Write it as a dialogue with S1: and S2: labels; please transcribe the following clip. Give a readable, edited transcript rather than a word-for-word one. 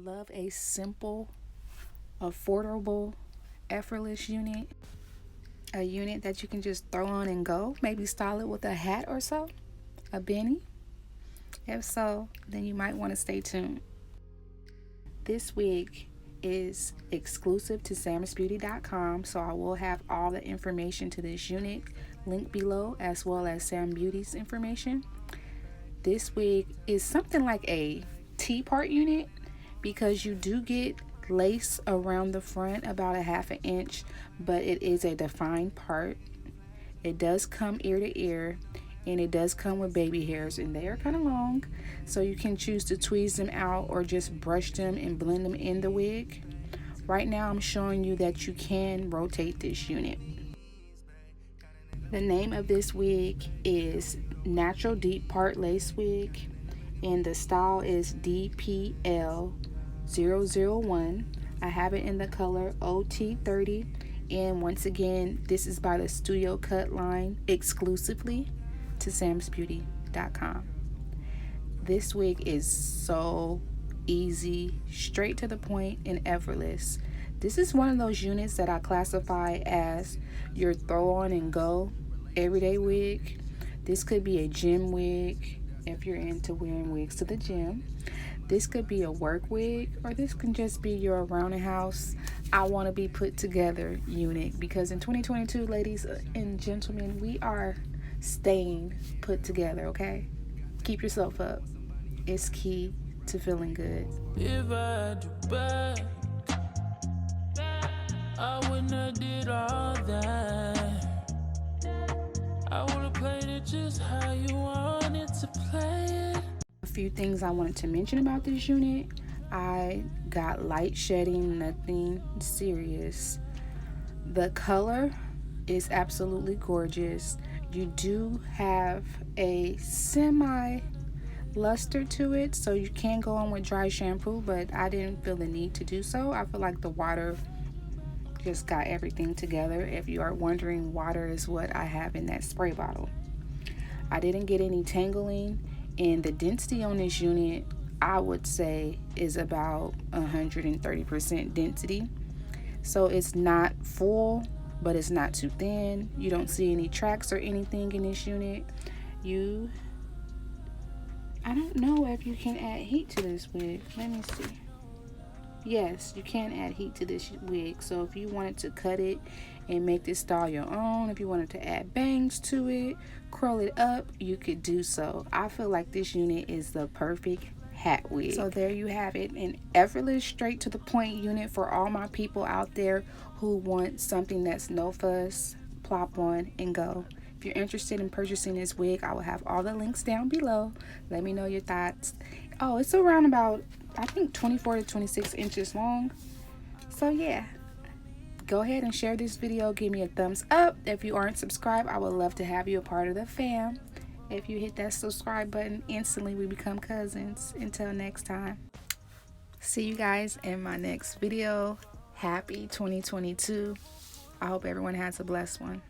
S1: Love a simple, affordable, effortless unit. A unit that you can just throw on and go. Maybe style it with a hat or so, a beanie. If so, then you might want to stay tuned. This wig is exclusive to SamsBeauty.com, so I will have all the information to this unit linked below, as well as Sam Beauty's information. This wig is something like a T-part unit because you do get lace around the front about a ½ inch, but it is a defined part. It does come ear to ear, and it does come with baby hairs, and they are kind of long, so you can choose to tweeze them out or just brush them and blend them in the wig. Right now I'm showing you that you can rotate this unit. The name of this wig is Natural Deep Part Lace Wig, and the style is DPL-001. I have it in the color OT30, and once again, this is by the Studio Cut line exclusively to SamsBeauty.com. This wig is so easy, straight to the point, and effortless. This is one of those units that I classify as your throw on and go everyday wig. This could be a gym wig if you're into wearing wigs to the gym. This could be a work wig, or this can just be your around the house, I want to be put together unit, because in 2022, ladies and gentlemen, we are staying put together, okay? Keep yourself up. It's key to feeling good.
S2: If I do bad, I wouldn't have did all that. I would have played it just how you wanted to play it.
S1: A few things I wanted to mention about this unit. I got light shedding, nothing serious. The color is absolutely gorgeous. You do have a semi luster to it, so you can go on with dry shampoo, but I didn't feel the need to do so. I feel like the water just got everything together. If you are wondering, water is what I have in that spray bottle. I didn't get any tangling, and the density on this unit, I would say, is about 130% density. So it's not full, but it's not too thin. You don't see any tracks or anything in this unit. I don't know if you can add heat to this wig. Let me see. Yes, you can add heat to this wig. So if you wanted to cut it and make this style your own, if you wanted to add bangs to it, curl it up, you could do so. I feel like this unit is the perfect hat wig. So there you have it, an effortless, straight to the point unit for all my people out there who want something that's no fuss, plop on and go. If you're interested in purchasing this wig, I will have all the links down below. Let me know your thoughts. Oh, it's around about, I think, 24 to 26 inches long. So yeah, go ahead and share this video. Give me a thumbs up. If you aren't subscribed, I would love to have you a part of the fam. If you hit that subscribe button, instantly we become cousins. Until next time, see you guys in my next video. Happy 2022. I hope everyone has a blessed one.